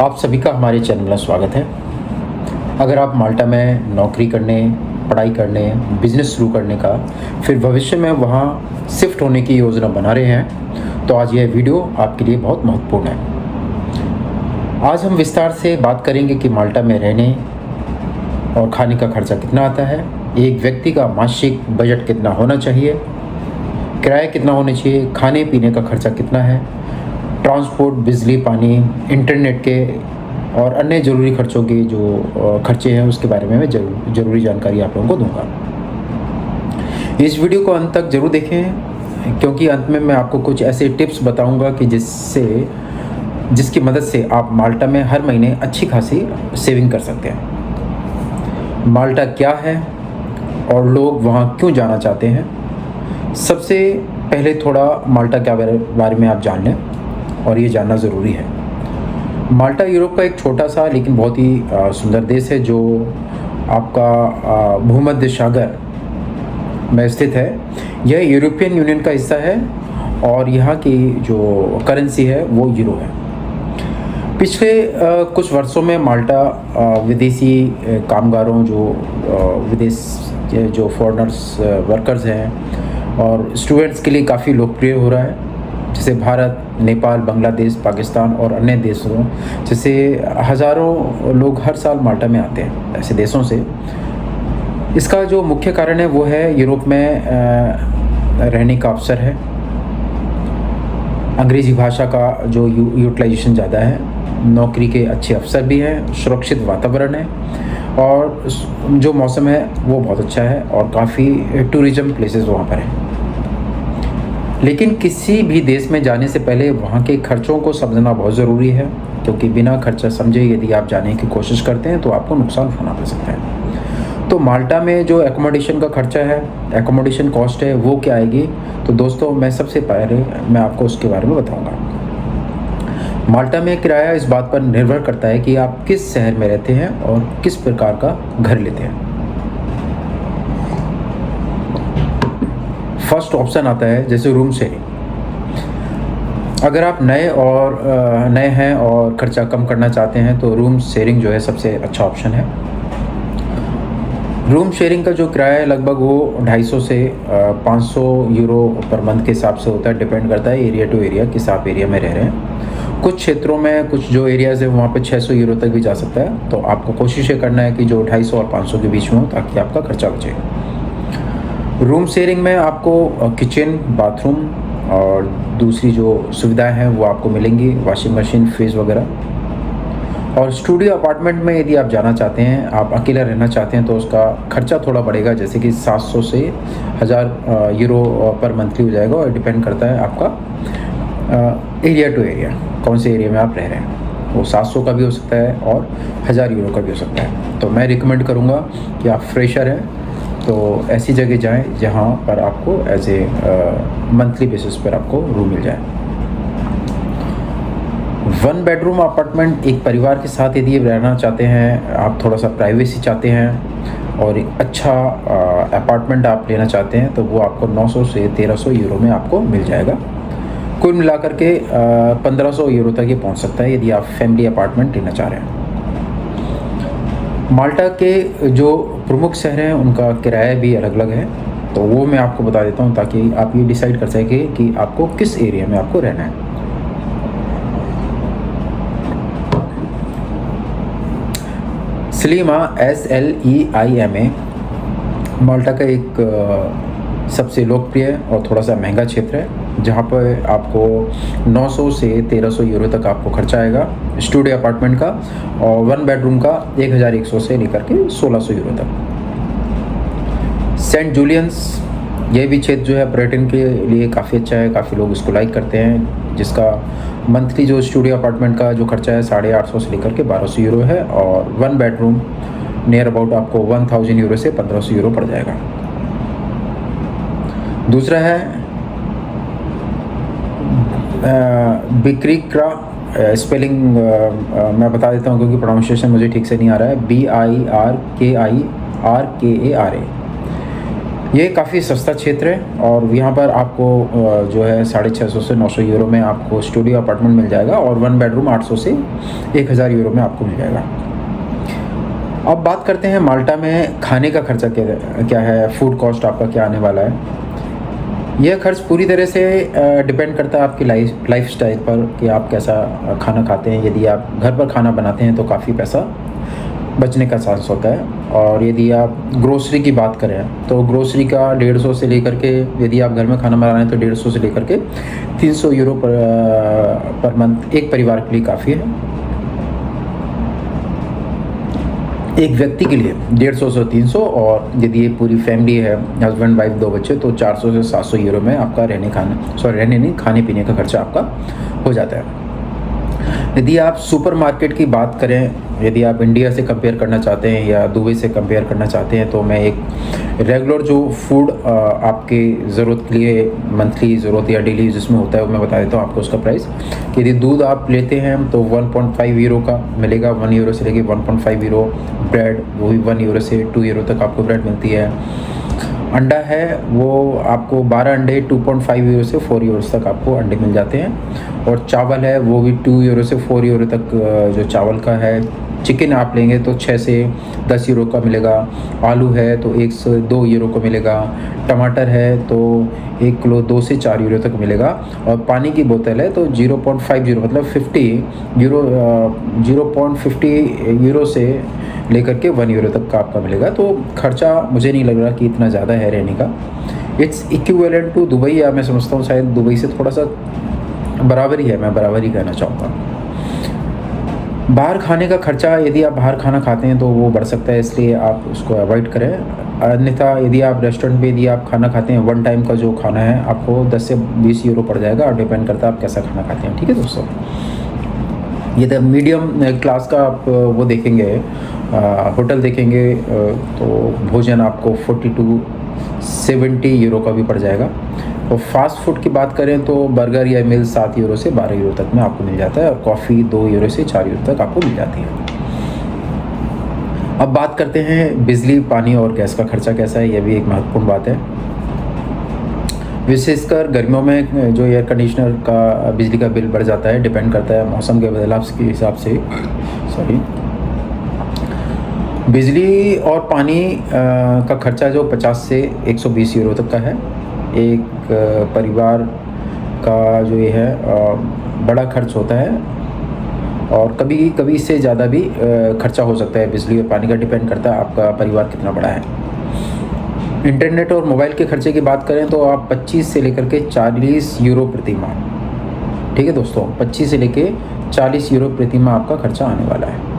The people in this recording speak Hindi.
आप सभी का हमारे चैनल में स्वागत है। अगर आप माल्टा में नौकरी करने, पढ़ाई करने, बिजनेस शुरू करने का, फिर भविष्य में वहाँ शिफ्ट होने की योजना बना रहे हैं, तो आज यह वीडियो आपके लिए बहुत महत्वपूर्ण है। आज हम विस्तार से बात करेंगे कि माल्टा में रहने और खाने का खर्चा कितना आता है, एक व्यक्ति का मासिक बजट कितना होना चाहिए, किराया कितना होना चाहिए, खाने पीने का खर्चा कितना है, ट्रांसपोर्ट, बिजली, पानी, इंटरनेट के और अन्य ज़रूरी खर्चों के जो खर्चे हैं उसके बारे में मैं ज़रूरी जानकारी आप लोगों को दूंगा। इस वीडियो को अंत तक ज़रूर देखें, क्योंकि अंत में मैं आपको कुछ ऐसे टिप्स बताऊंगा कि जिसकी मदद से आप माल्टा में हर महीने अच्छी खासी सेविंग कर सकते हैं। माल्टा क्या है और लोग वहाँ क्यों जाना चाहते हैं। सबसे पहले थोड़ा माल्टा के बारे में आप जान लें, और ये जानना ज़रूरी है। माल्टा यूरोप का एक छोटा सा लेकिन बहुत ही सुंदर देश है जो आपका भूमध्य सागर में स्थित है। यह यूरोपियन यूनियन का हिस्सा है और यहाँ की जो करेंसी है वो यूरो है। पिछले कुछ वर्षों में माल्टा विदेशी कामगारों, जो फॉरेनर्स वर्कर्स हैं और स्टूडेंट्स के लिए काफ़ी लोकप्रिय हो रहा है। जैसे भारत, नेपाल, बांग्लादेश, पाकिस्तान और अन्य देशों जैसे हज़ारों लोग हर साल माल्टा में आते हैं ऐसे देशों से। इसका जो मुख्य कारण है वो है यूरोप में रहने का अवसर है, अंग्रेज़ी भाषा का जो यूटिलाइजेशन ज़्यादा है, नौकरी के अच्छे अवसर भी हैं, सुरक्षित वातावरण है और जो मौसम है वो बहुत अच्छा है और काफ़ी टूरिज़म प्लेसेस वहाँ पर हैं। लेकिन किसी भी देश में जाने से पहले वहाँ के खर्चों को समझना बहुत ज़रूरी है, क्योंकि बिना खर्चा समझे यदि आप जाने की कोशिश करते हैं तो आपको नुकसान उठाना पड़ सकता है। तो माल्टा में जो एकोमोडेशन का खर्चा है, एकोमोडेशन कॉस्ट है, वो क्या आएगी, तो दोस्तों मैं सबसे पहले मैं आपको उसके बारे में बताऊँगा। माल्टा में किराया इस बात पर निर्भर करता है कि आप किस शहर में रहते हैं और किस प्रकार का घर लेते हैं। फर्स्ट ऑप्शन आता है जैसे रूम शेयरिंग। अगर आप नए हैं और खर्चा कम करना चाहते हैं तो रूम शेयरिंग जो है सबसे अच्छा ऑप्शन है। रूम शेयरिंग का जो किराया है लगभग वो 250 से 500 यूरो पर मंथ के हिसाब से होता है। डिपेंड करता है एरिया टू एरिया, किस आप एरिया में रह रहे हैं। कुछ क्षेत्रों में, कुछ जो एरियाज़ है वहाँ पे 600 यूरो तक भी जा सकता है। तो आपको कोशिश ये करना है कि जो 250 और 500 के बीच में हो, ताकि आपका खर्चा बचे। रूम शेयरिंग में आपको किचन, बाथरूम और दूसरी जो सुविधाएं हैं वो आपको मिलेंगी, वॉशिंग मशीन, फ्रिज वगैरह। और स्टूडियो अपार्टमेंट में यदि आप जाना चाहते हैं, आप अकेला रहना चाहते हैं, तो उसका खर्चा थोड़ा बढ़ेगा, जैसे कि 700 से 1000 यूरो पर मंथली हो जाएगा। और डिपेंड करता है आपका एरिया टू एरिया, कौन से एरिया में आप रह रहे हैं। वो 700 का भी हो सकता है और 1000 यूरो का भी हो सकता है। तो मैं रिकमेंड करूँगा कि आप फ्रेशर हैं तो ऐसी जगह जाएं जहां पर आपको एज ए मंथली बेसिस पर आपको रूम मिल जाए। 1 बेडरूम अपार्टमेंट, एक परिवार के साथ यदि रहना चाहते हैं, आप थोड़ा सा प्राइवेसी चाहते हैं और एक अच्छा अपार्टमेंट आप लेना चाहते हैं, तो वो आपको 900 से 1300 यूरो में आपको मिल जाएगा। कुल मिलाकर के 1500 यूरो तक ये पहुंच सकता है यदि आप फैमिली अपार्टमेंट लेना चाह रहे हैं। माल्टा के जो प्रमुख शहर हैं उनका किराया भी अलग अलग है, तो वो मैं आपको बता देता हूँ ताकि आप ये डिसाइड कर सकें कि आपको किस एरिया में आपको रहना है। स्लीमा, SLEIMA, माल्टा का एक सबसे लोकप्रिय और थोड़ा सा महंगा क्षेत्र है, जहाँ पर आपको 900 से 1300 यूरो तक आपको खर्चा आएगा स्टूडियो अपार्टमेंट का, और 1 बेडरूम का 1100 से लेकर के 1600 यूरो तक। सेंट जूलियंस, ये भी क्षेत्र जो है पर्यटन के लिए काफ़ी अच्छा है, काफ़ी लोग इसको लाइक करते हैं, जिसका मंथली जो स्टूडियो अपार्टमेंट का जो खर्चा है 850 से लेकर के 1200 यूरो है, और 1 बेडरूम नियर अबाउट आपको 1000 यूरो से 1500 यूरो पड़ जाएगा। दूसरा है बिक्रिक्रा, स्पेलिंग मैं बता देता हूँ क्योंकि प्रोनाउंसिएशन मुझे ठीक से नहीं आ रहा है। BIRKIRKARA। ये काफ़ी सस्ता क्षेत्र है और यहाँ पर आपको जो है 650 से 900 यूरो में आपको स्टूडियो अपार्टमेंट मिल जाएगा और 1 बेडरूम 800 से 1000 यूरो में आपको मिल जाएगा। अब बात करते हैं माल्टा में खाने का खर्चा क्या है, फूड कॉस्ट आपका क्या आने वाला है। यह खर्च पूरी तरह से डिपेंड करता है आपकी लाइफ स्टाइल पर कि आप कैसा खाना खाते हैं। यदि आप घर पर खाना बनाते हैं तो काफ़ी पैसा बचने का चांस होता है, और यदि आप ग्रोसरी की बात करें तो ग्रोसरी का 150 से लेकर के, यदि आप घर में खाना बना रहे हैं तो 150 से लेकर के 300 यूरो पर मंथ एक परिवार के लिए काफ़ी है। एक व्यक्ति के लिए 150 से 300, और यदि ये पूरी फैमिली है, हस्बैंड वाइफ 2 बच्चे, तो 400 से 700 यूरो में आपका खाने पीने का खर्चा आपका हो जाता है। यदि आप सुपरमार्केट की बात करें, यदि आप इंडिया से कंपेयर करना चाहते हैं या दुबई से कंपेयर करना चाहते हैं, तो मैं एक रेगुलर जो फूड आपके ज़रूरत के लिए मंथली ज़रूरत या डेली जिसमें होता है वो मैं बता देता हूँ आपको उसका प्राइस। यदि दूध आप लेते हैं तो 1.5 यूरो का मिलेगा, 1 यूरो से लेके 1.5 यूरो। ब्रेड वो भी 1 यूरो से 2 यूरो तक आपको ब्रेड मिलती है। अंडा है वो आपको 12 अंडे 2.5 यूरो से 4 यूरो तक आपको अंडे मिल जाते हैं। और चावल है वो भी 2 यूरो से 4 यूरो तक जो चावल का है। चिकन आप लेंगे तो 6 से 10 यूरो का मिलेगा। आलू है तो 1 से 2 यूरो को मिलेगा। टमाटर है तो 1 किलो 2 से 4 यूरो तक मिलेगा। और पानी की बोतल है तो 0.5 यूरो मतलब 0.50 यूरो से लेकर के 1 यूरो तक का आपका मिलेगा। तो खर्चा मुझे नहीं लग रहा कि इतना ज़्यादा है रहने का। इट्स इक्विवेलेंट टू दुबई, या मैं समझता हूँ शायद दुबई से थोड़ा सा बराबर ही है, मैं बराबर ही कहना चाहूँगा। बाहर खाने का खर्चा, यदि आप बाहर खाना खाते हैं तो वो बढ़ सकता है, इसलिए आप उसको अवॉइड करें। अन्यथा यदि आप रेस्टोरेंट पे यदि आप खाना खाते हैं, 1 टाइम का जो खाना है आपको 10 से 20 यूरो पड़ जाएगा, और डिपेंड करता है आप कैसा खाना खाते हैं। ठीक है दोस्तों, ये तो मीडियम क्लास का आप वो देखेंगे, होटल देखेंगे तो भोजन आपको 40 to 70 यूरो का भी पड़ जाएगा। और फास्ट फूड की बात करें तो बर्गर या मील 7 यूरो से 12 यूरो तक में आपको मिल जाता है, और कॉफ़ी 2 यूरो से 4 यूरो तक आपको मिल जाती है। अब बात करते हैं बिजली, पानी और गैस का खर्चा कैसा है। यह भी एक महत्वपूर्ण बात है। विशेषकर गर्मियों में जो एयर कंडीशनर का बिजली का बिल बढ़ जाता है, डिपेंड करता है मौसम के बदलाव के हिसाब से। बिजली और पानी का खर्चा जो 50 से 120 यूरो तक का है। एक परिवार का जो ये है बड़ा खर्च होता है, और कभी कभी इससे ज़्यादा भी खर्चा हो सकता है बिजली और पानी का, डिपेंड करता है आपका परिवार कितना बड़ा है। इंटरनेट और मोबाइल के खर्चे की बात करें तो आप 25 से लेकर के 40 यूरो प्रति माह, ठीक है दोस्तों, 25 से लेकर 40 यूरो प्रति माह आपका खर्चा आने वाला है।